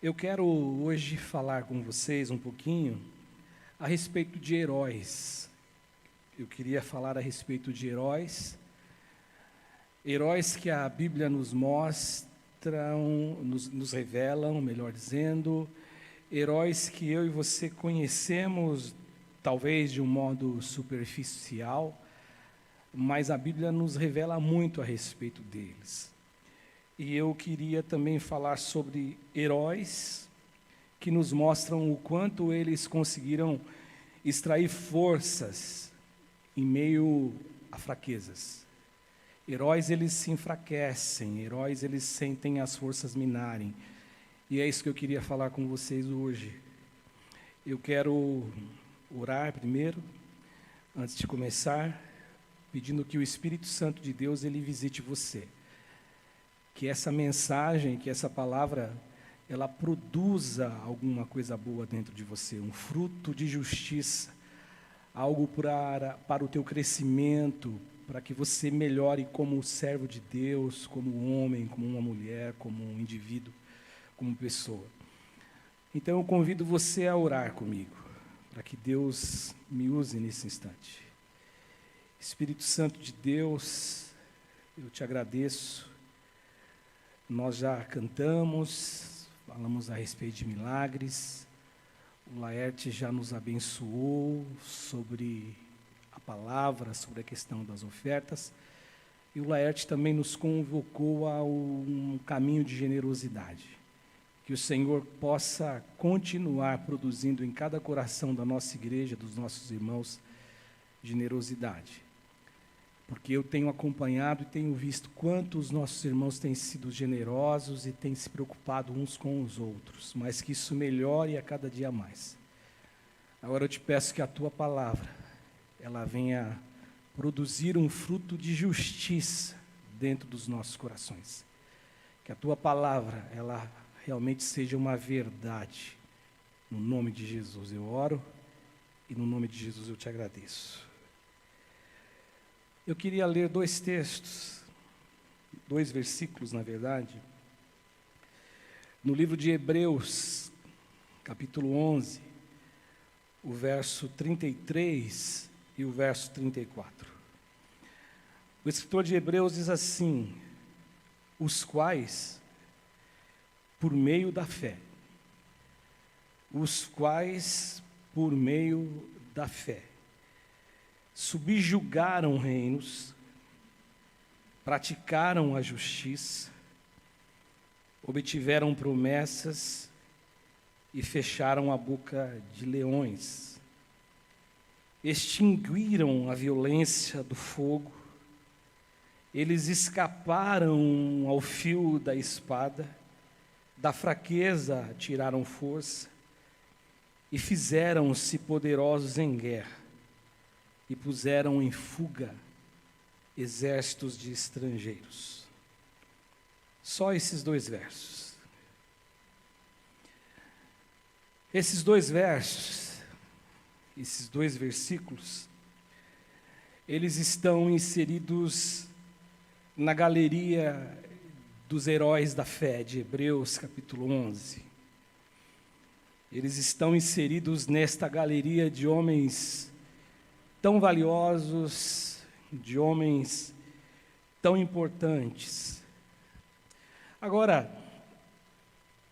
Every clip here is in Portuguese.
Eu quero hoje falar com vocês um pouquinho a respeito de heróis. Eu queria falar a respeito de heróis que a Bíblia nos mostra, nos revelam, melhor dizendo, heróis que eu e você conhecemos, talvez de um modo superficial, mas a Bíblia nos revela muito a respeito deles. E eu queria também falar sobre heróis que nos mostram o quanto eles conseguiram extrair forças em meio a fraquezas. Heróis, eles se enfraquecem, heróis, eles sentem as forças minarem. E é isso que eu queria falar com vocês hoje. Eu quero orar primeiro, antes de começar, pedindo que o Espírito Santo de Deus, ele visite você. Que essa mensagem, que essa palavra, ela produza alguma coisa boa dentro de você, um fruto de justiça, algo para o teu crescimento, para que você melhore como servo de Deus, como homem, como uma mulher, como um indivíduo, como pessoa. Então eu convido você a orar comigo, para que Deus me use nesse instante. Espírito Santo de Deus, eu te agradeço. Nós já cantamos, falamos a respeito de milagres, o Laerte já nos abençoou sobre a palavra, sobre a questão das ofertas, e o Laerte também nos convocou a um caminho de generosidade. Que o Senhor possa continuar produzindo em cada coração da nossa igreja, dos nossos irmãos, generosidade. Porque eu tenho acompanhado e tenho visto quanto os nossos irmãos têm sido generosos e têm se preocupado uns com os outros, mas que isso melhore a cada dia mais. Agora eu te peço que a tua palavra, ela venha produzir um fruto de justiça dentro dos nossos corações. Que a tua palavra, ela realmente seja uma verdade. No nome de Jesus eu oro e no nome de Jesus eu te agradeço. Eu queria ler dois textos, dois versículos, na verdade, no livro de Hebreus, capítulo 11, o verso 33 e o verso 34. O escritor de Hebreus diz assim: os quais, por meio da fé, subjugaram reinos, praticaram a justiça, obtiveram promessas e fecharam a boca de leões, extinguiram a violência do fogo, eles escaparam ao fio da espada, da fraqueza tiraram força e fizeram-se poderosos em guerra. E puseram em fuga exércitos de estrangeiros. Só esses dois versos. Esses dois versos, esses dois versículos, eles estão inseridos na galeria dos heróis da fé, de Hebreus capítulo 11. Eles estão inseridos nesta galeria de homens tão valiosos, de homens tão importantes. Agora,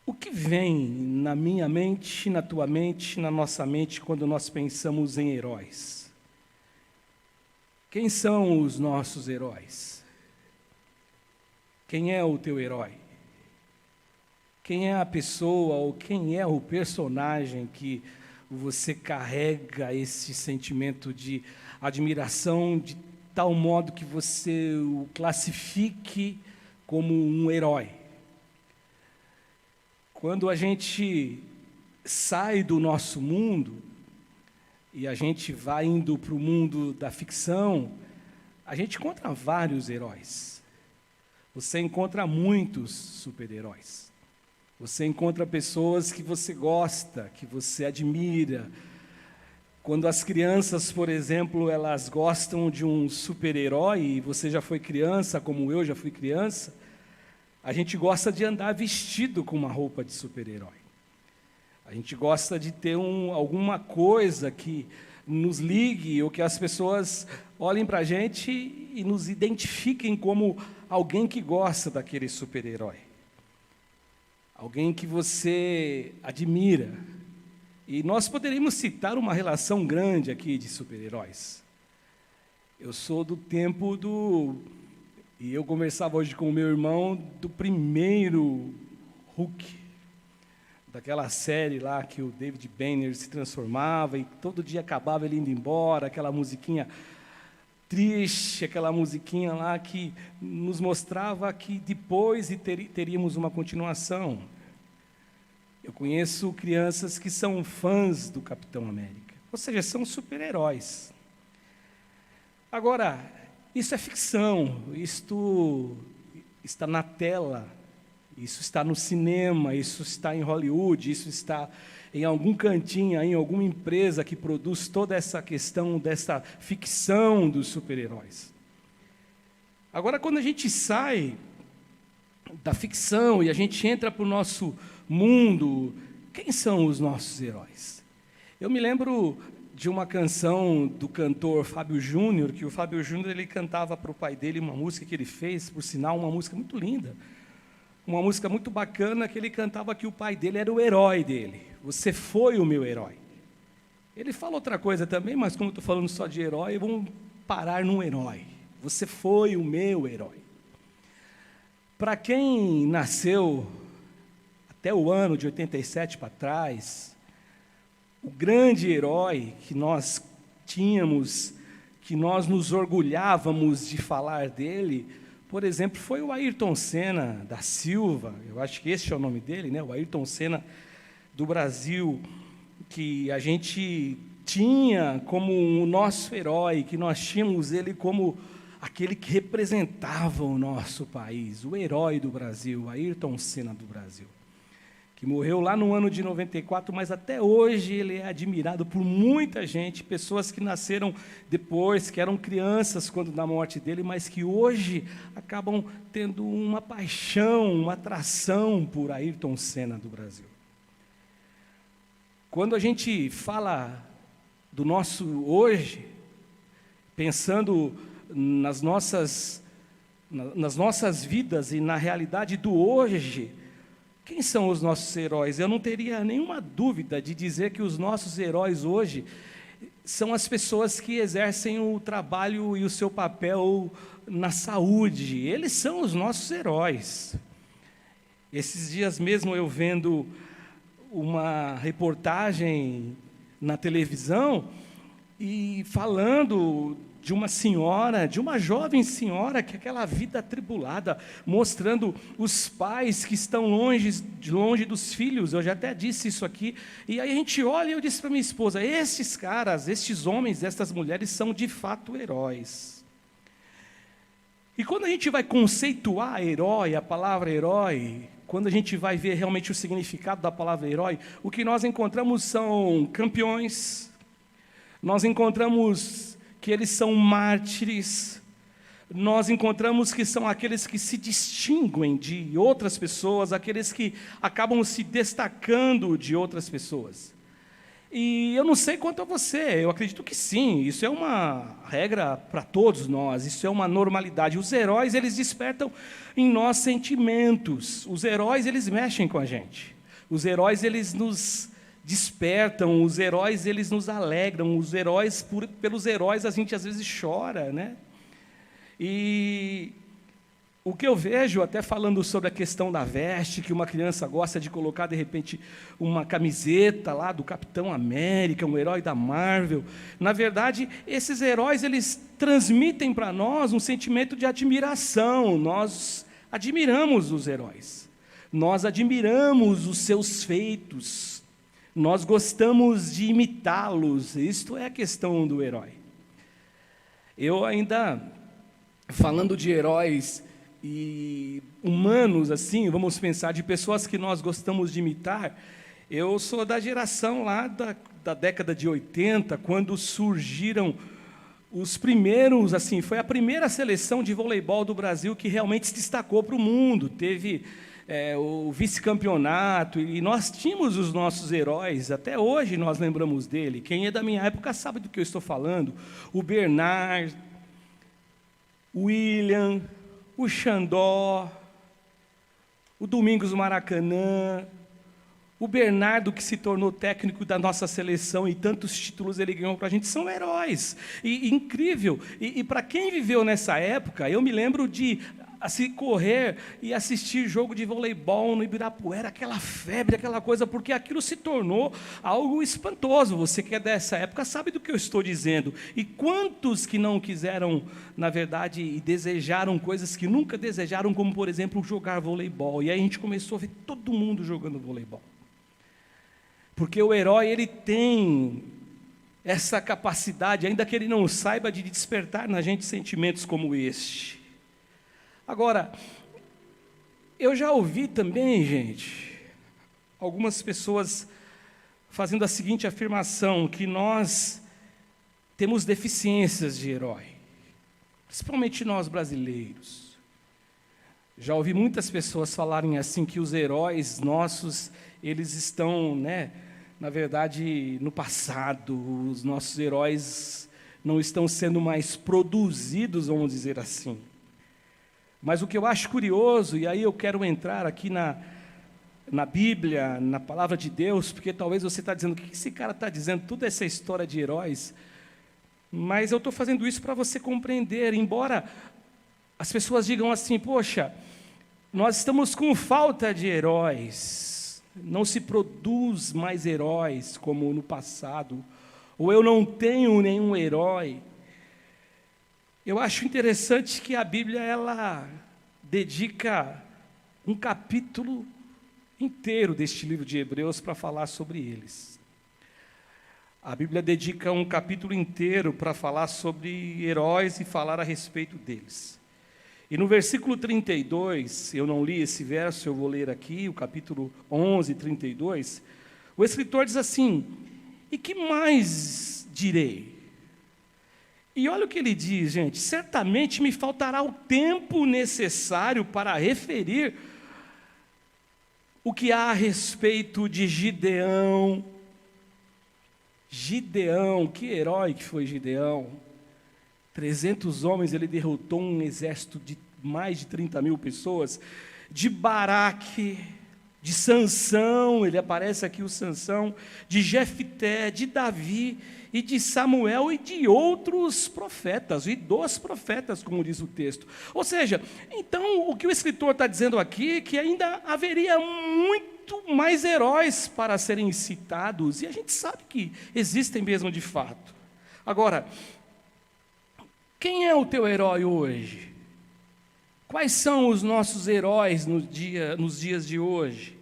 o que vem na minha mente, na tua mente, na nossa mente, quando nós pensamos em heróis? Quem são os nossos heróis? Quem é o teu herói? Quem é a pessoa ou quem é o personagem que você carrega esse sentimento de admiração de tal modo que você o classifique como um herói? Quando a gente sai do nosso mundo e a gente vai indo para o mundo da ficção, a gente encontra vários heróis. Você encontra muitos super-heróis. Você encontra pessoas que você gosta, que você admira. Quando as crianças, por exemplo, elas gostam de um super-herói, e você já foi criança, como eu já fui criança, a gente gosta de andar vestido com uma roupa de super-herói. A gente gosta de ter alguma coisa que nos ligue, ou que as pessoas olhem para a gente e nos identifiquem como alguém que gosta daquele super-herói. Alguém que você admira. E nós poderíamos citar uma relação grande aqui de super-heróis. Eu sou do tempo e eu conversava hoje com o meu irmão do primeiro Hulk, daquela série lá que o David Banner se transformava e todo dia acabava ele indo embora, aquela musiquinha triste, aquela musiquinha lá que nos mostrava que depois teríamos uma continuação. Eu conheço crianças que são fãs do Capitão América, ou seja, são super-heróis. Agora, isso é ficção, isto está na tela, isso está no cinema, isso está em Hollywood, isso está em algum cantinho, em alguma empresa que produz toda essa questão dessa ficção dos super-heróis. Agora, quando a gente sai da ficção e a gente entra para o nosso mundo, quem são os nossos heróis? Eu me lembro de uma canção do cantor Fábio Júnior, que o Fábio Júnior ele cantava para o pai dele uma música que ele fez, por sinal, uma música muito linda. Uma música muito bacana que ele cantava que o pai dele era o herói dele. Você foi o meu herói. Ele fala outra coisa também, mas como eu estou falando só de herói, vamos parar num herói. Você foi o meu herói. Para quem nasceu até o ano de 87 para trás, o grande herói que nós tínhamos, que nós nos orgulhávamos de falar dele, por exemplo, foi o Ayrton Senna da Silva, eu acho que esse é o nome dele, né? O Ayrton Senna do Brasil, que a gente tinha como o nosso herói, que nós tínhamos ele como aquele que representava o nosso país, o herói do Brasil, Ayrton Senna do Brasil, que morreu lá no ano de 94, mas até hoje ele é admirado por muita gente, pessoas que nasceram depois, que eram crianças quando da morte dele, mas que hoje acabam tendo uma paixão, uma atração por Ayrton Senna do Brasil. Quando a gente fala do nosso hoje, pensando nas nossas vidas e na realidade do hoje, quem são os nossos heróis? Eu não teria nenhuma dúvida de dizer que os nossos heróis hoje são as pessoas que exercem o trabalho e o seu papel na saúde. Eles são os nossos heróis. Esses dias mesmo eu vendo uma reportagem na televisão e falando de uma senhora, de uma jovem senhora, que aquela vida atribulada, mostrando os pais que estão longe dos filhos, eu já até disse isso aqui, e aí a gente olha e eu disse para minha esposa, esses caras, estes homens, estas mulheres são de fato heróis. E quando a gente vai conceituar herói, a palavra herói, quando a gente vai ver realmente o significado da palavra herói, o que nós encontramos são campeões, nós encontramos que eles são mártires, nós encontramos que são aqueles que se distinguem de outras pessoas, aqueles que acabam se destacando de outras pessoas. E eu não sei quanto a você, eu acredito que sim, isso é uma regra para todos nós, isso é uma normalidade. Os heróis, eles despertam em nós sentimentos, os heróis, eles mexem com a gente, os heróis, eles nos despertam, os heróis, eles nos alegram, os heróis, pelos heróis a gente às vezes chora, né? E o que eu vejo, até falando sobre a questão da veste, que uma criança gosta de colocar, de repente, uma camiseta lá do Capitão América, um herói da Marvel, na verdade, esses heróis, eles transmitem para nós um sentimento de admiração, nós admiramos os heróis, nós admiramos os seus feitos, nós gostamos de imitá-los, isto é a questão do herói. Eu ainda, falando de heróis e humanos, assim, vamos pensar, de pessoas que nós gostamos de imitar, eu sou da geração lá da década de 80, quando surgiram os primeiros, assim, foi a primeira seleção de voleibol do Brasil que realmente se destacou para o mundo, teve o vice-campeonato, e nós tínhamos os nossos heróis, até hoje nós lembramos dele. Quem é da minha época sabe do que eu estou falando. O Bernard, o William, o Xandó, o Domingos Maracanã, o Bernardo, que se tornou técnico da nossa seleção e tantos títulos ele ganhou para a gente, são heróis. E incrível. E para quem viveu nessa época, eu me lembro de se correr e assistir jogo de voleibol no Ibirapuera, aquela febre, aquela coisa, porque aquilo se tornou algo espantoso. Você que é dessa época sabe do que eu estou dizendo. E quantos que não quiseram, na verdade, e desejaram coisas que nunca desejaram, como, por exemplo, jogar voleibol. E aí a gente começou a ver todo mundo jogando voleibol. Porque o herói, ele tem essa capacidade, ainda que ele não saiba, de despertar na gente sentimentos como este. Agora, eu já ouvi também, gente, algumas pessoas fazendo a seguinte afirmação, que nós temos deficiências de herói, principalmente nós brasileiros. Já ouvi muitas pessoas falarem assim, que os heróis nossos, eles estão, na verdade, no passado. Os nossos heróis não estão sendo mais produzidos, vamos dizer assim. Mas o que eu acho curioso, e aí eu quero entrar aqui na Bíblia, na Palavra de Deus, porque talvez você está dizendo, o que esse cara está dizendo, toda essa história de heróis? Mas eu estou fazendo isso para você compreender, embora as pessoas digam assim, poxa, nós estamos com falta de heróis, não se produz mais heróis como no passado, ou eu não tenho nenhum herói. Eu acho interessante que a Bíblia, ela dedica um capítulo inteiro deste livro de Hebreus para falar sobre eles. A Bíblia dedica um capítulo inteiro para falar sobre heróis e falar a respeito deles. E no versículo 32, eu não li esse verso, eu vou ler aqui, o capítulo 11, 32, o escritor diz assim, e que mais direi? E olha o que ele diz, gente, certamente me faltará o tempo necessário para referir o que há a respeito de Gideão. Gideão, que herói que foi Gideão. 300 homens, ele derrotou um exército de mais de 30 mil pessoas. De Baraque, de Sansão, ele aparece aqui o Sansão, de Jefté, de Davi, e de Samuel e de outros profetas, e dos profetas, como diz o texto. Ou seja, então o que o escritor está dizendo aqui é que ainda haveria muito mais heróis para serem citados, e a gente sabe que existem mesmo de fato. Agora, quem é o teu herói hoje? Quais são os nossos heróis nos dias de hoje?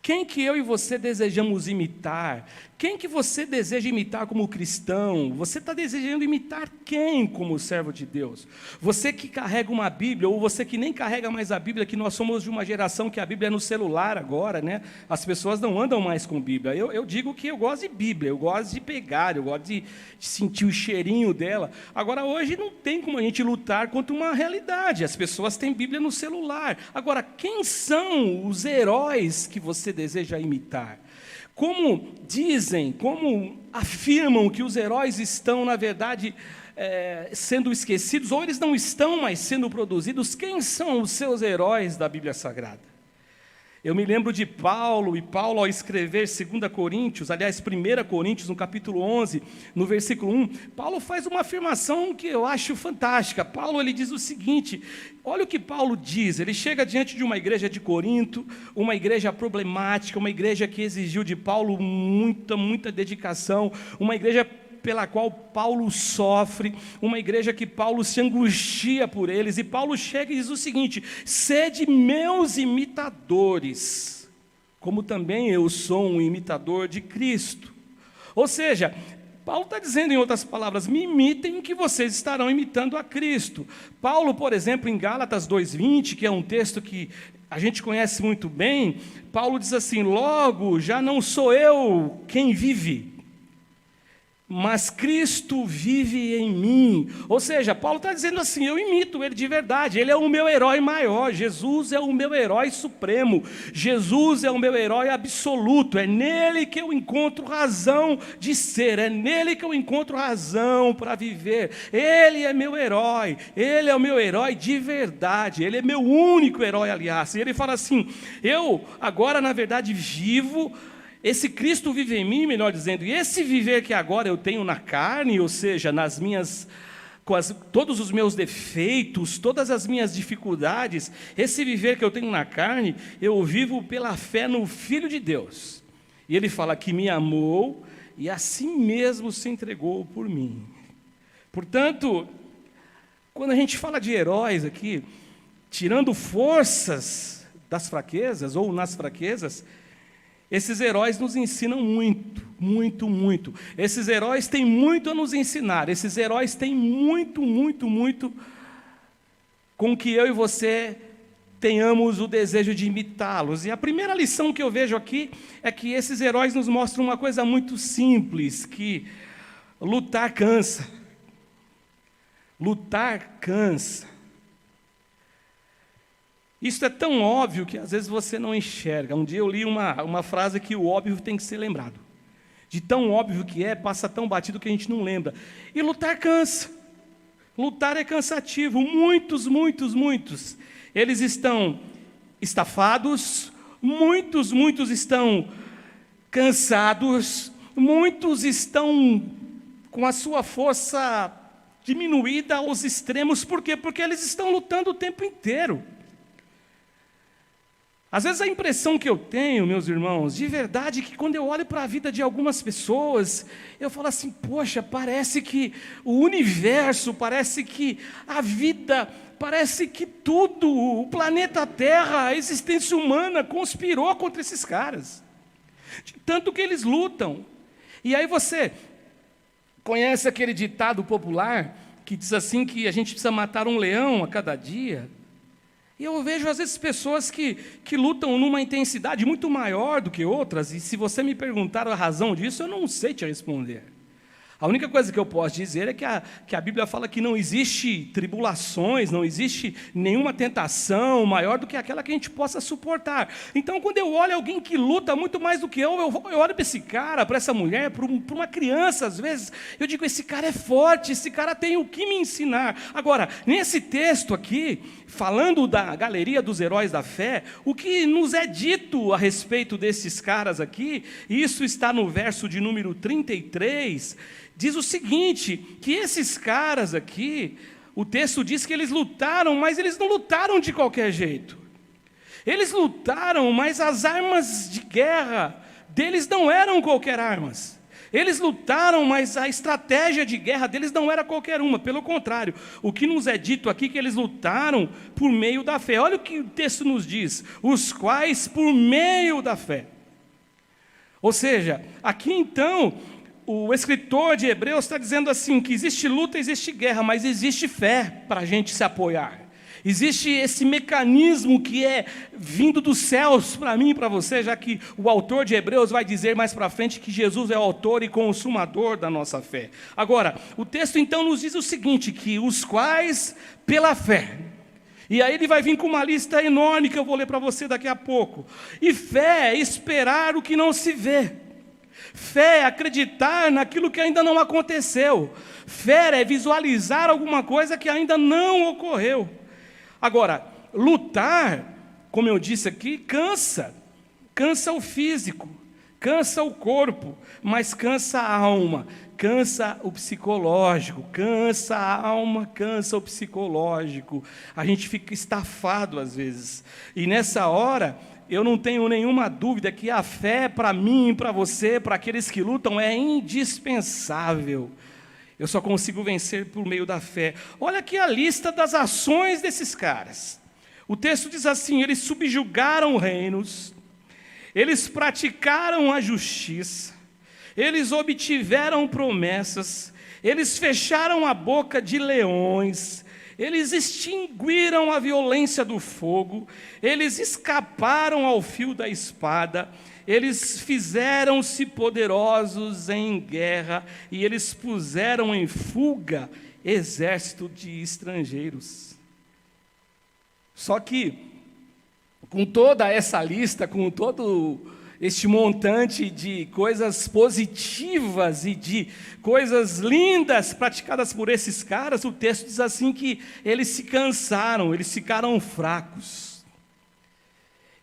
Quem que eu e você desejamos imitar? Quem que você deseja imitar como cristão? Você está desejando imitar quem como servo de Deus? Você que carrega uma Bíblia, ou você que nem carrega mais a Bíblia, que nós somos de uma geração que a Bíblia é no celular agora, As pessoas não andam mais com Bíblia. Eu digo que eu gosto de Bíblia, eu gosto de pegar, eu gosto de sentir o cheirinho dela. Agora, hoje não tem como a gente lutar contra uma realidade. As pessoas têm Bíblia no celular. Agora, quem são os heróis que você deseja imitar? Como dizem, como afirmam que os heróis estão, na verdade, sendo esquecidos, ou eles não estão mais sendo produzidos? Quem são os seus heróis da Bíblia Sagrada? Eu me lembro de Paulo, e Paulo, ao escrever 2 Coríntios, aliás, 1 Coríntios, no capítulo 11, no versículo 1, Paulo faz uma afirmação que eu acho fantástica. Paulo, ele diz o seguinte, olha o que Paulo diz, ele chega diante de uma igreja de Corinto, uma igreja problemática, uma igreja que exigiu de Paulo muita dedicação, uma igreja pela qual Paulo sofre, uma igreja que Paulo se angustia por eles, e Paulo chega e diz o seguinte, sede meus imitadores, como também eu sou um imitador de Cristo. Ou seja, Paulo está dizendo, em outras palavras, me imitem que vocês estarão imitando a Cristo. Paulo, por exemplo, em Gálatas 2:20, que é um texto que a gente conhece muito bem, Paulo diz assim, logo já não sou eu quem vive, mas Cristo vive em mim. Ou seja, Paulo está dizendo assim, eu imito ele de verdade, ele é o meu herói maior, Jesus é o meu herói supremo, Jesus é o meu herói absoluto, é nele que eu encontro razão de ser, é nele que eu encontro razão para viver, ele é meu herói, ele é o meu herói de verdade, ele é meu único herói, aliás. E ele fala assim, eu agora na verdade vivo, esse Cristo vive em mim, melhor dizendo, e esse viver que agora eu tenho na carne, ou seja, nas minhas, todos os meus defeitos, todas as minhas dificuldades, esse viver que eu tenho na carne, eu vivo pela fé no Filho de Deus. E ele fala que me amou e assim mesmo se entregou por mim. Portanto, quando a gente fala de heróis aqui, tirando forças das fraquezas ou nas fraquezas, esses heróis nos ensinam muito, muito, muito. Esses heróis têm muito a nos ensinar. Esses heróis têm muito, muito, muito com que eu e você tenhamos o desejo de imitá-los. E a primeira lição que eu vejo aqui é que esses heróis nos mostram uma coisa muito simples, que lutar cansa. Lutar cansa. Isso é tão óbvio que às vezes você não enxerga. Um dia eu li uma frase que o óbvio tem que ser lembrado. De tão óbvio que é, passa tão batido que a gente não lembra. E lutar cansa. Lutar é cansativo. Muitos, eles estão estafados, muitos estão cansados, muitos estão com a sua força diminuída aos extremos. Por quê? Porque eles estão lutando o tempo inteiro. Às vezes a impressão que eu tenho, meus irmãos, de verdade, é que quando eu olho para a vida de algumas pessoas, eu falo assim, poxa, parece que o universo, parece que a vida, parece que tudo, o planeta Terra, a existência humana conspirou contra esses caras. De tanto que eles lutam. E aí você conhece aquele ditado popular que diz assim que a gente precisa matar um leão a cada dia? E eu vejo, às vezes, pessoas que lutam numa intensidade muito maior do que outras, e se você me perguntar a razão disso, eu não sei te responder. A única coisa que eu posso dizer é que a Bíblia fala que não existe tribulações, não existe nenhuma tentação maior do que aquela que a gente possa suportar. Então, quando eu olho alguém que luta muito mais do que eu olho para esse cara, para essa mulher, para uma criança, às vezes, eu digo, esse cara é forte, esse cara tem o que me ensinar. Agora, nesse texto aqui, falando da galeria dos heróis da fé, o que nos é dito a respeito desses caras aqui, e isso está no verso de número 33, diz o seguinte, que esses caras aqui, o texto diz que eles lutaram, mas eles não lutaram de qualquer jeito. Eles lutaram, mas as armas de guerra deles não eram qualquer armas. Eles lutaram, mas a estratégia de guerra deles não era qualquer uma. Pelo contrário, o que nos é dito aqui é que eles lutaram por meio da fé. Olha o que o texto nos diz, os quais por meio da fé. Ou seja, aqui então, o escritor de Hebreus está dizendo assim, que existe luta, existe guerra, mas existe fé para a gente se apoiar. Existe esse mecanismo que é vindo dos céus para mim e para você, já que o autor de Hebreus vai dizer mais para frente que Jesus é o autor e consumador da nossa fé. Agora, o texto então nos diz o seguinte, que os quais pela fé. E aí ele vai vir com uma lista enorme que eu vou ler para você daqui a pouco. E fé é esperar o que não se vê. Fé é acreditar naquilo que ainda não aconteceu. Fé é visualizar alguma coisa que ainda não ocorreu. Agora, lutar, como eu disse aqui, cansa o físico, cansa o corpo, mas cansa a alma, cansa o psicológico, cansa a alma, cansa o psicológico. A gente fica estafado às vezes, e nessa hora, eu não tenho nenhuma dúvida que a fé para mim, para você, para aqueles que lutam, é indispensável. Eu só consigo vencer por meio da fé. Olha aqui a lista das ações desses caras. O texto diz assim, eles subjugaram reinos, eles praticaram a justiça, eles obtiveram promessas, eles fecharam a boca de leões, eles extinguiram a violência do fogo, eles escaparam ao fio da espada, eles fizeram-se poderosos em guerra e eles puseram em fuga exército de estrangeiros. Só que, com toda essa lista, com todo este montante de coisas positivas e de coisas lindas praticadas por esses caras, o texto diz assim que eles se cansaram, eles ficaram fracos.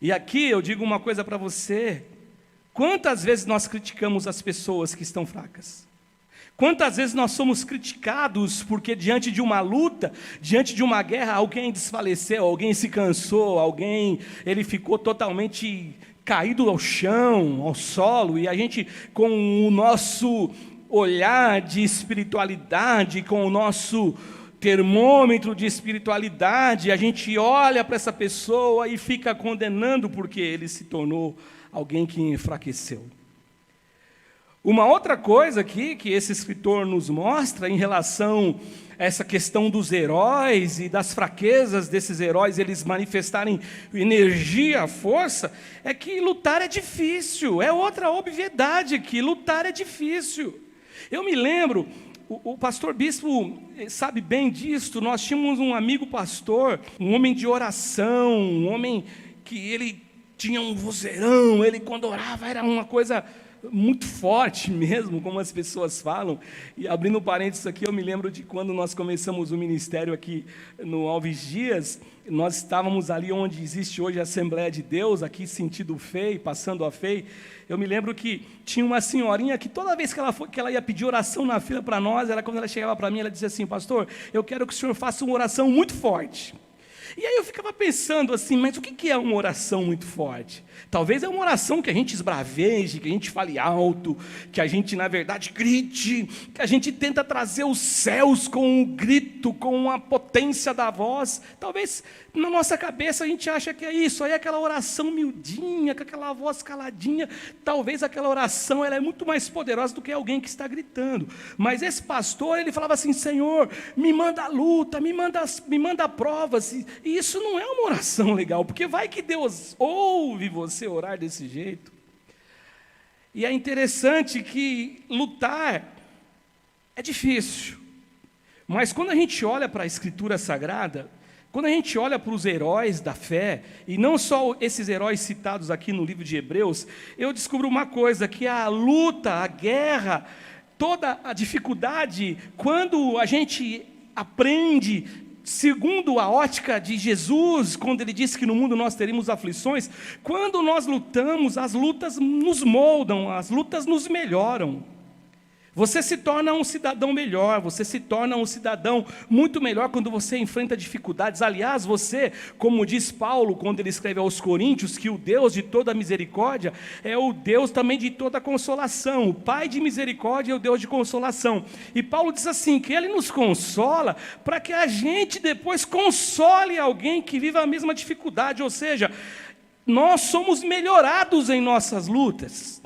E aqui eu digo uma coisa para você: quantas vezes nós criticamos as pessoas que estão fracas? Quantas vezes nós somos criticados porque diante de uma luta, diante de uma guerra, alguém desfaleceu, alguém se cansou, alguém ele ficou totalmente caído ao chão, ao solo, e a gente, com o nosso olhar de espiritualidade, com o nosso termômetro de espiritualidade, a gente olha para essa pessoa e fica condenando porque ele se tornou alguém que enfraqueceu. Uma outra coisa aqui que esse escritor nos mostra em relação a essa questão dos heróis e das fraquezas desses heróis, eles manifestarem energia, força, é que lutar é difícil. É outra obviedade aqui, lutar é difícil. Eu me lembro, o pastor Bispo sabe bem disto, nós tínhamos um amigo pastor, um homem de oração, um homem que ele tinha um vozeirão, ele quando orava era uma coisa muito forte mesmo, como as pessoas falam. E abrindo parênteses aqui, eu me lembro de quando nós começamos o ministério aqui no Alves Dias, nós estávamos ali onde existe hoje a Assembleia de Deus, aqui sentido FEI, passando a FEI. Eu me lembro que tinha uma senhorinha que toda vez que ela ia pedir oração na fila para nós, era quando ela chegava para mim, ela dizia assim: pastor, eu quero que o senhor faça uma oração muito forte. E aí eu ficava pensando assim, mas o que é uma oração muito forte? Talvez é uma oração que a gente esbraveje, que a gente fale alto, que a gente, na verdade, grite, que a gente tenta trazer os céus com um grito, com a potência da voz. Talvez na nossa cabeça a gente acha que é isso, aí aquela oração miudinha, com aquela voz caladinha, talvez aquela oração ela é muito mais poderosa do que alguém que está gritando. Mas esse pastor, ele falava assim: Senhor, me manda luta, me manda provas. E isso não é uma oração legal, porque vai que Deus ouve você orar desse jeito. E é interessante que lutar é difícil, mas quando a gente olha para a Escritura Sagrada, quando a gente olha para os heróis da fé, e não só esses heróis citados aqui no livro de Hebreus, eu descubro uma coisa, que a luta, a guerra, toda a dificuldade, quando a gente aprende segundo a ótica de Jesus, quando ele disse que no mundo nós teríamos aflições, quando nós lutamos, as lutas nos moldam, as lutas nos melhoram. Você se torna um cidadão melhor, você se torna um cidadão muito melhor quando você enfrenta dificuldades. Aliás, você, como diz Paulo, quando ele escreve aos Coríntios, que o Deus de toda misericórdia é o Deus também de toda consolação. O Pai de misericórdia é o Deus de consolação. E Paulo diz assim, que Ele nos consola para que a gente depois console alguém que viva a mesma dificuldade. Ou seja, nós somos melhorados em nossas lutas.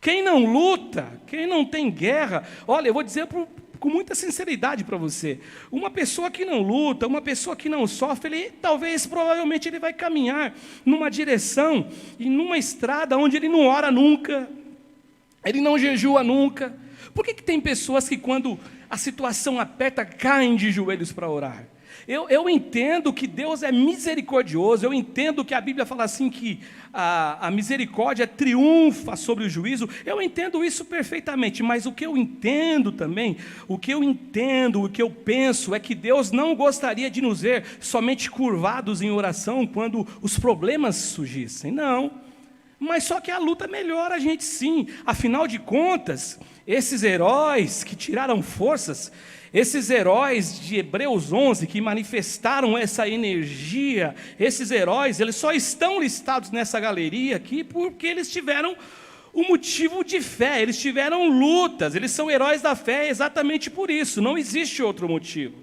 Quem não luta, quem não tem guerra, olha, eu vou dizer com muita sinceridade para você, uma pessoa que não luta, uma pessoa que não sofre, ele provavelmente ele vai caminhar numa direção e numa estrada onde ele não ora nunca, ele não jejua nunca. Por que tem pessoas que quando a situação aperta, caem de joelhos para orar? Eu entendo que Deus é misericordioso, eu entendo que a Bíblia fala assim que a misericórdia triunfa sobre o juízo, eu entendo isso perfeitamente, mas o que eu entendo também, o que eu penso é que Deus não gostaria de nos ver somente curvados em oração quando os problemas surgissem, não. Mas só que a luta melhora a gente sim, afinal de contas, esses heróis que tiraram forças, esses heróis de Hebreus 11 que manifestaram essa energia, esses heróis, eles só estão listados nessa galeria aqui porque eles tiveram um motivo de fé, eles tiveram lutas, eles são heróis da fé exatamente por isso, não existe outro motivo.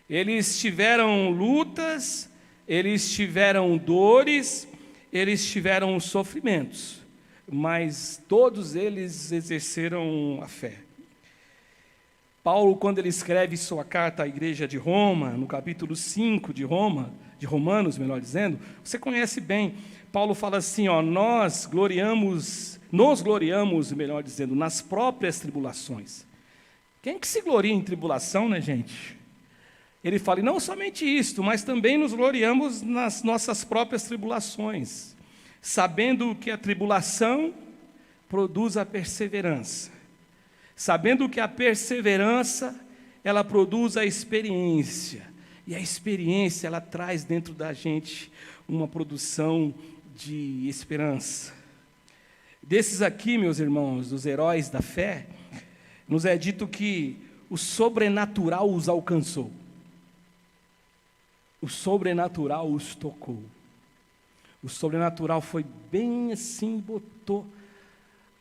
Eles tiveram lutas, eles tiveram dores, eles tiveram sofrimentos, mas todos eles exerceram a fé. Paulo, quando ele escreve sua carta à igreja de Roma, no capítulo 5 de Romanos, melhor dizendo, você conhece bem. Paulo fala assim, nos gloriamos, melhor dizendo, nas próprias tribulações. Quem que se gloria em tribulação, né, gente? Ele fala, e não somente isto, mas também nos gloriamos nas nossas próprias tribulações, sabendo que a tribulação produz a perseverança, sabendo que a perseverança, ela produz a experiência, e a experiência, ela traz dentro da gente uma produção de esperança. Desses aqui, meus irmãos, dos heróis da fé, nos é dito que o sobrenatural os alcançou. O sobrenatural os tocou. O sobrenatural foi bem assim, botou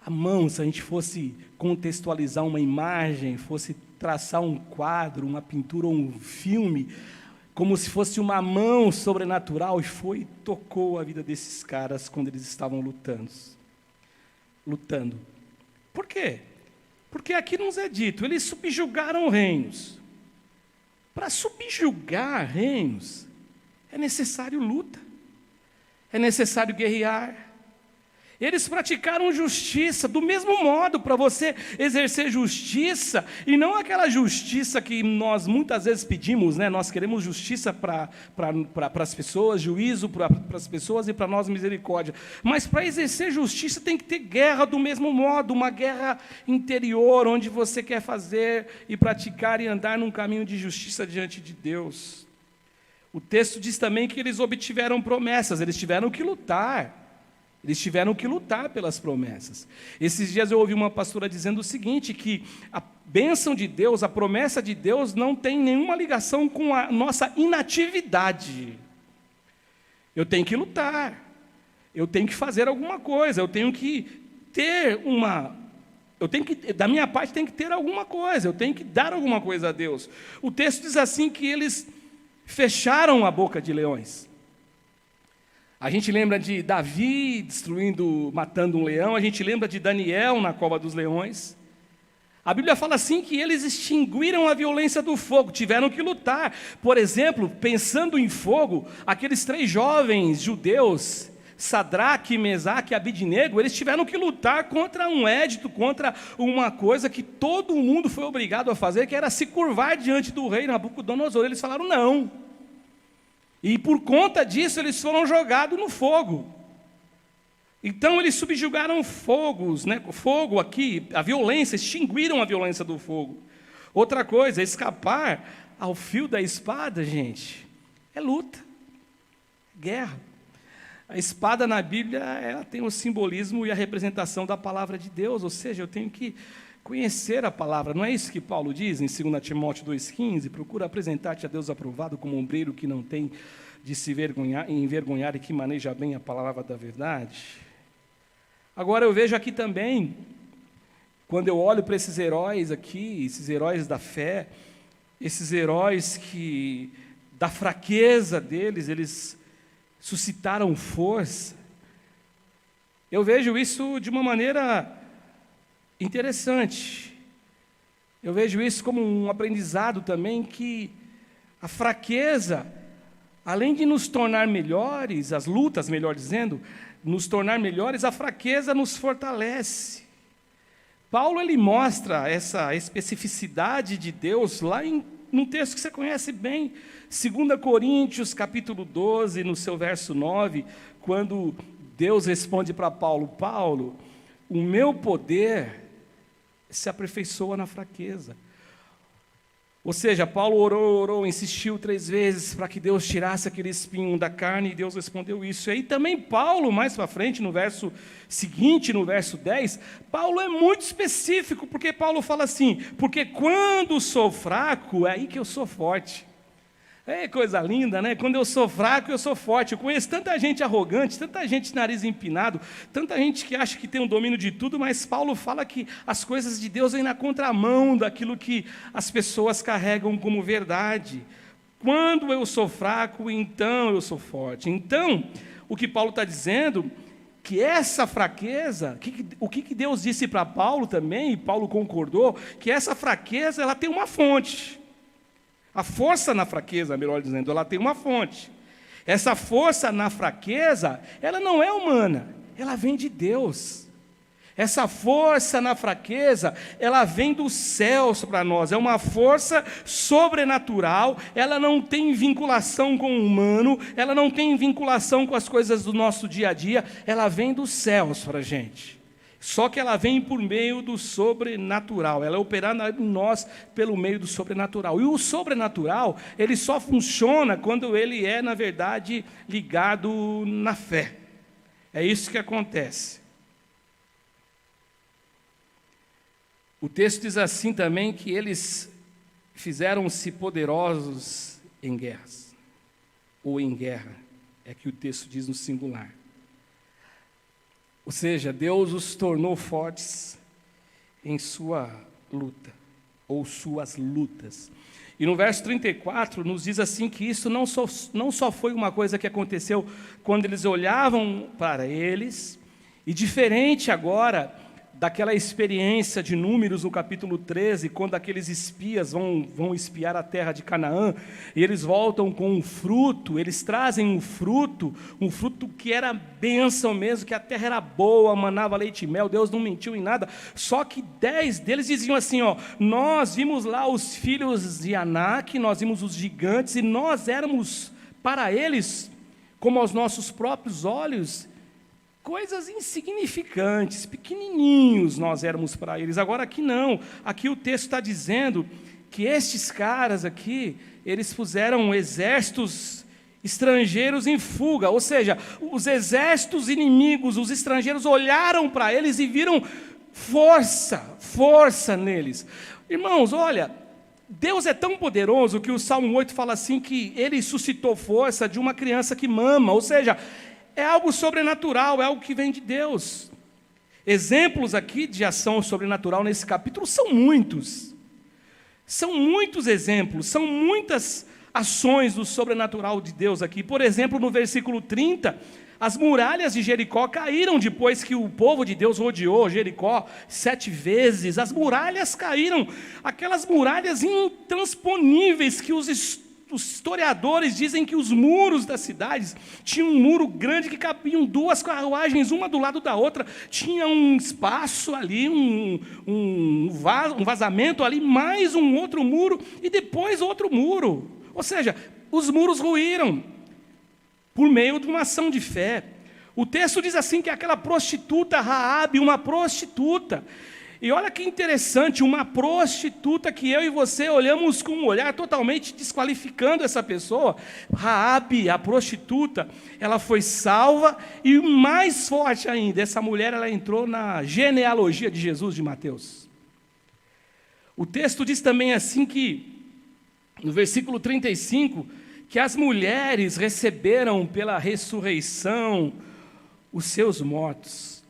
a mão. Se a gente fosse contextualizar uma imagem, fosse traçar um quadro, uma pintura ou um filme, como se fosse uma mão sobrenatural, e foi e tocou a vida desses caras quando eles estavam lutando. Por quê? Porque aqui nos é dito, eles subjugaram reinos. Para subjugar reinos, é necessário luta, é necessário guerrear. Eles praticaram justiça, do mesmo modo, para você exercer justiça, e não aquela justiça que nós muitas vezes pedimos, né? Nós queremos justiça para as pessoas, juízo para as pessoas e para nós misericórdia. Mas para exercer justiça tem que ter guerra do mesmo modo, uma guerra interior, onde você quer fazer e praticar e andar num caminho de justiça diante de Deus. O texto diz também que eles obtiveram promessas, eles tiveram que lutar. Eles tiveram que lutar pelas promessas. Esses dias eu ouvi uma pastora dizendo o seguinte, que a bênção de Deus, a promessa de Deus não tem nenhuma ligação com a nossa inatividade. Eu tenho que lutar, eu tenho que fazer alguma coisa, eu tenho que ter da minha parte tem que ter alguma coisa, eu tenho que dar alguma coisa a Deus. O texto diz assim que eles fecharam a boca de leões. A gente lembra de Davi matando um leão, a gente lembra de Daniel na cova dos leões. A Bíblia fala assim que eles extinguiram a violência do fogo, tiveram que lutar. Por exemplo, pensando em fogo, aqueles 3 jovens judeus, Sadraque, Mesaque e Abidnego, eles tiveram que lutar contra um édito, contra uma coisa que todo mundo foi obrigado a fazer, que era se curvar diante do rei Nabucodonosor. Eles falaram não. E por conta disso eles foram jogados no fogo. Então eles subjugaram fogos, né? Fogo aqui, a violência, extinguiram a violência do fogo. Outra coisa, escapar ao fio da espada, gente, é luta, guerra. A espada na Bíblia, ela tem o simbolismo e a representação da palavra de Deus, ou seja, eu tenho que conhecer a palavra. Não é isso que Paulo diz em 2 Timóteo 2,15? Procura apresentar-te a Deus aprovado como um obreiro que não tem de se envergonhar e que maneja bem a palavra da verdade. Agora eu vejo aqui também, quando eu olho para esses heróis aqui, esses heróis da fé, esses heróis que, da fraqueza deles, eles suscitaram força. Eu vejo isso de uma maneira interessante. Eu vejo isso como um aprendizado também, que a fraqueza, além de nos tornar melhores, as lutas, melhor dizendo, nos tornar melhores, a fraqueza nos fortalece. Paulo, ele mostra essa especificidade de Deus lá num texto que você conhece bem, 2 Coríntios, capítulo 12, no seu verso 9, quando Deus responde para Paulo, Paulo, o meu poder se aperfeiçoa na fraqueza. Ou seja, Paulo orou, insistiu 3 vezes para que Deus tirasse aquele espinho da carne, e Deus respondeu isso. E aí também Paulo, mais para frente, no verso seguinte, no verso 10, Paulo é muito específico, porque Paulo fala assim, porque quando sou fraco, é aí que eu sou forte. É coisa linda, né? Quando eu sou fraco, eu sou forte. Eu conheço tanta gente arrogante, tanta gente de nariz empinado, tanta gente que acha que tem o domínio de tudo, mas Paulo fala que as coisas de Deus vêm na contramão daquilo que as pessoas carregam como verdade. Quando eu sou fraco, então eu sou forte. Então, o que Paulo está dizendo que essa fraqueza, o que Deus disse para Paulo também, e Paulo concordou, que essa fraqueza ela tem uma fonte. A força na fraqueza, melhor dizendo, ela tem uma fonte. Essa força na fraqueza, ela não é humana, ela vem de Deus. Essa força na fraqueza, ela vem dos céus para nós, é uma força sobrenatural, ela não tem vinculação com o humano, ela não tem vinculação com as coisas do nosso dia a dia, ela vem dos céus para a gente. Só que ela vem por meio do sobrenatural, ela é operada em nós pelo meio do sobrenatural. E o sobrenatural, ele só funciona quando ele é, na verdade, ligado na fé. É isso que acontece. O texto diz assim também que eles fizeram-se poderosos em guerras, ou em guerra, é que o texto diz no singular. Ou seja, Deus os tornou fortes em sua luta, ou suas lutas. E no verso 34 nos diz assim que isso não só foi uma coisa que aconteceu quando eles olhavam para eles, e diferente agora daquela experiência de Números no capítulo 13, quando aqueles espias vão espiar a terra de Canaã, e eles voltam com um fruto, eles trazem um fruto que era bênção mesmo, que a terra era boa, manava leite e mel, Deus não mentiu em nada, só que 10 deles diziam assim, nós vimos lá os filhos de Anak, nós vimos os gigantes, e nós éramos para eles, como aos nossos próprios olhos, coisas insignificantes, pequenininhos nós éramos para eles. Agora aqui não, aqui o texto está dizendo que estes caras aqui, eles puseram exércitos estrangeiros em fuga, ou seja, os exércitos inimigos, os estrangeiros olharam para eles e viram força neles. Irmãos, olha, Deus é tão poderoso que o Salmo 8 fala assim que Ele suscitou força de uma criança que mama, ou seja, é algo sobrenatural, é algo que vem de Deus. Exemplos aqui de ação sobrenatural nesse capítulo são muitos. São muitos exemplos, são muitas ações do sobrenatural de Deus aqui. Por exemplo, no versículo 30, as muralhas de Jericó caíram depois que o povo de Deus rodeou Jericó 7 vezes. As muralhas caíram, aquelas muralhas intransponíveis que os historiadores dizem que os muros das cidades tinham um muro grande que cabiam 2 carruagens, uma do lado da outra, tinha um espaço ali, um vazamento ali, mais um outro muro, e depois outro muro. Ou seja, os muros ruíram, por meio de uma ação de fé. O texto diz assim que aquela prostituta Raabe, uma prostituta, e olha que interessante, uma prostituta que eu e você olhamos com um olhar totalmente desqualificando essa pessoa. Raabe, a prostituta, ela foi salva, e mais forte ainda, essa mulher ela entrou na genealogia de Jesus de Mateus. O texto diz também assim que, no versículo 35, que as mulheres receberam pela ressurreição os seus mortos.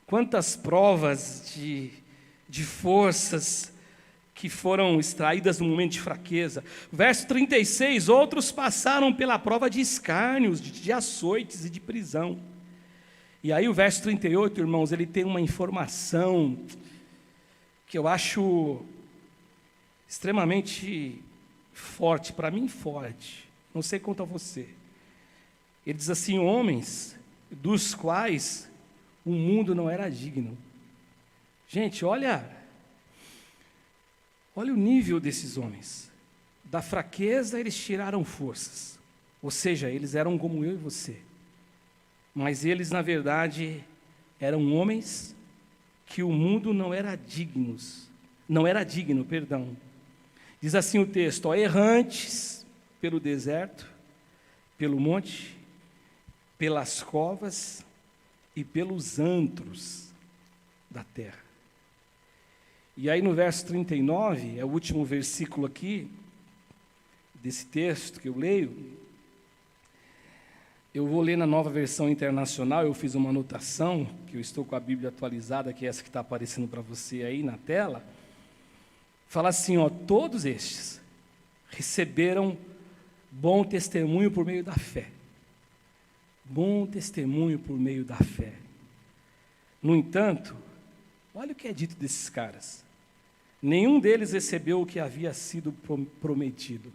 Quantas provas de forças que foram extraídas no momento de fraqueza. Verso 36, outros passaram pela prova de escárnios, de açoites e de prisão. E aí o verso 38, irmãos, ele tem uma informação que eu acho extremamente forte, para mim forte, não sei quanto a você. Ele diz assim, homens dos quais o mundo não era digno. Gente, olha o nível desses homens. Da fraqueza eles tiraram forças. Ou seja, eles eram como eu e você. Mas eles, na verdade, eram homens que o mundo não era digno, perdão. Diz assim o texto, errantes pelo deserto, pelo monte, pelas covas e pelos antros da terra. E aí no verso 39, é o último versículo aqui, desse texto que eu leio, eu vou ler na Nova Versão Internacional, eu fiz uma anotação, que eu estou com a Bíblia atualizada, que é essa que está aparecendo para você aí na tela, fala assim, todos estes receberam bom testemunho por meio da fé. bom testemunho por meio da fé. No entanto, olha o que é dito desses caras. Nenhum deles recebeu o que havia sido prometido.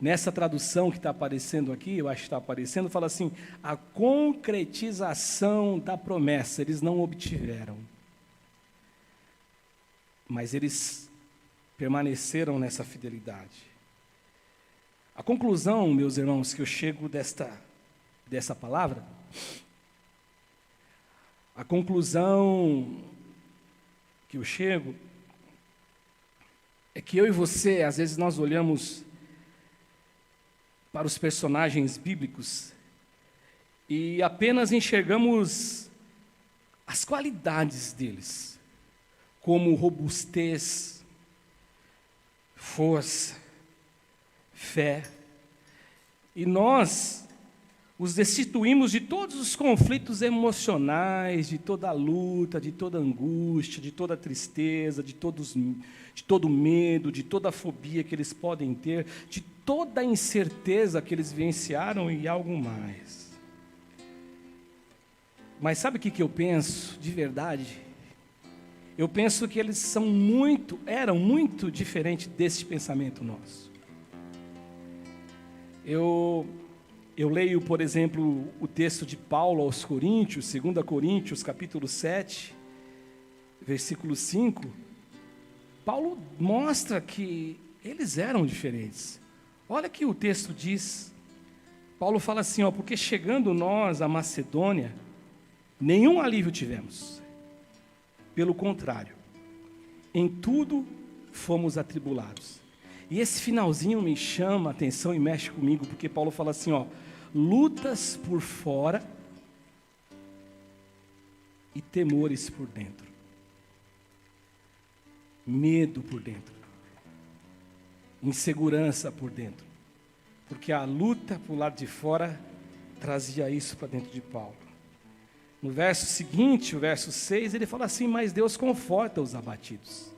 Nessa tradução que está aparecendo aqui, eu acho que está aparecendo, fala assim, a concretização da promessa, eles não obtiveram. Mas eles permaneceram nessa fidelidade. A conclusão, meus irmãos, que eu chego dessa palavra, a conclusão que eu chego é que eu e você, às vezes nós olhamos para os personagens bíblicos e apenas enxergamos as qualidades deles, como robustez, força, fé, e nós os destituímos de todos os conflitos emocionais, de toda a luta, de toda a angústia, de toda a tristeza, de todo o medo, de toda a fobia que eles podem ter, de toda a incerteza que eles vivenciaram e algo mais. Mas sabe o que eu penso, de verdade? Eu penso que eles eram muito diferentes desse pensamento nosso. Eu leio, por exemplo, o texto de Paulo aos Coríntios, 2 Coríntios, capítulo 7, versículo 5. Paulo mostra que eles eram diferentes. Olha que o texto diz. Paulo fala assim, porque chegando nós à Macedônia, nenhum alívio tivemos. Pelo contrário, em tudo fomos atribulados. E esse finalzinho me chama a atenção e mexe comigo, porque Paulo fala assim, lutas por fora e temores por dentro. Medo por dentro. Insegurança por dentro. Porque a luta por lado de fora trazia isso para dentro de Paulo. No verso seguinte, o verso 6, ele fala assim, mas Deus conforta os abatidos.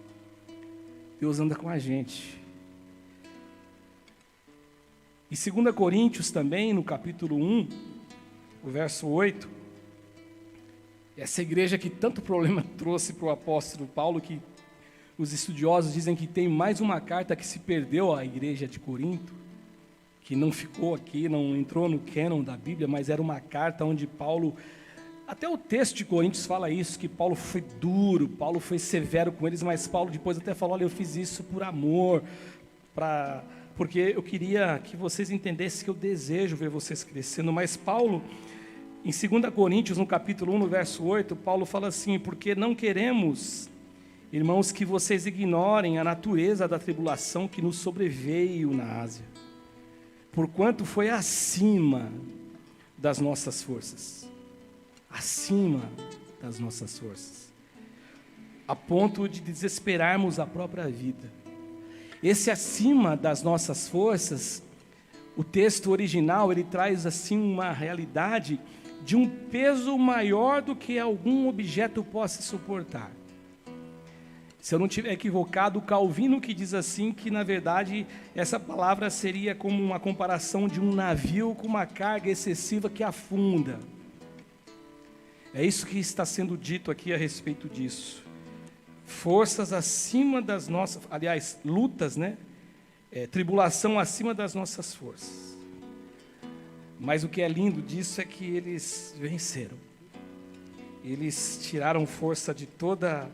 Deus anda com a gente. E 2 Coríntios também, no capítulo 1, o verso 8, essa igreja que tanto problema trouxe para o apóstolo Paulo, que os estudiosos dizem que tem mais uma carta que se perdeu à igreja de Corinto, que não ficou aqui, não entrou no cânon da Bíblia, mas era uma carta onde Paulo, até o texto de Coríntios fala isso, que Paulo foi duro, Paulo foi severo com eles, mas Paulo depois até falou, olha, eu fiz isso por amor, porque eu queria que vocês entendessem que eu desejo ver vocês crescendo. Mas Paulo, em 2 Coríntios, no capítulo 1, no verso 8, Paulo fala assim, porque não queremos, irmãos, que vocês ignorem a natureza da tribulação que nos sobreveio na Ásia, porquanto foi acima das nossas forças, a ponto de desesperarmos a própria vida. Esse acima das nossas forças, o texto original, ele traz assim uma realidade de um peso maior do que algum objeto possa suportar. Se eu não estiver equivocado, Calvino que diz assim, que na verdade essa palavra seria como uma comparação de um navio com uma carga excessiva que afunda. É isso que está sendo dito aqui a respeito disso. Forças acima das nossas, aliás, lutas, tribulação acima das nossas forças. Mas o que é lindo disso é que eles venceram. Eles tiraram força de toda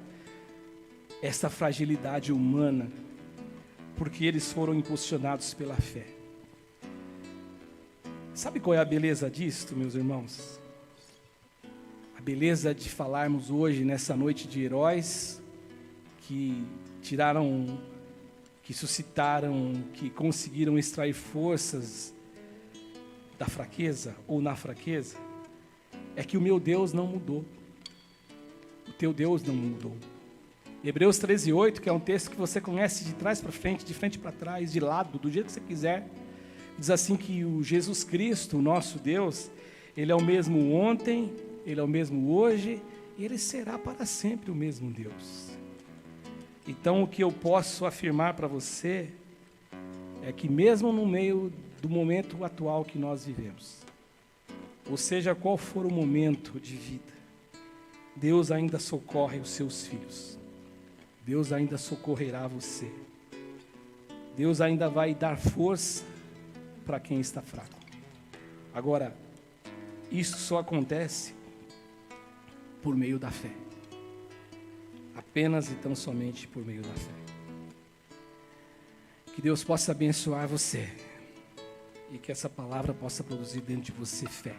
essa fragilidade humana, porque eles foram impulsionados pela fé. Sabe qual é a beleza disto, meus irmãos? A beleza de falarmos hoje, nessa noite de heróis, que tiraram, que suscitaram, que conseguiram extrair forças da fraqueza ou na fraqueza, é que o meu Deus não mudou. O teu Deus não mudou. Hebreus 13:8, que é um texto que você conhece de trás para frente, de frente para trás, de lado, do jeito que você quiser, diz assim que o Jesus Cristo, o nosso Deus, Ele é o mesmo ontem, Ele é o mesmo hoje, e Ele será para sempre o mesmo Deus. Então, o que eu posso afirmar para você é que mesmo no meio do momento atual que nós vivemos, ou seja, qual for o momento de vida, Deus ainda socorre os seus filhos. Deus ainda socorrerá você. Deus ainda vai dar força para quem está fraco. Agora, isso só acontece por meio da fé. Apenas e tão somente por meio da fé. Que Deus possa abençoar você e que essa palavra possa produzir dentro de você fé.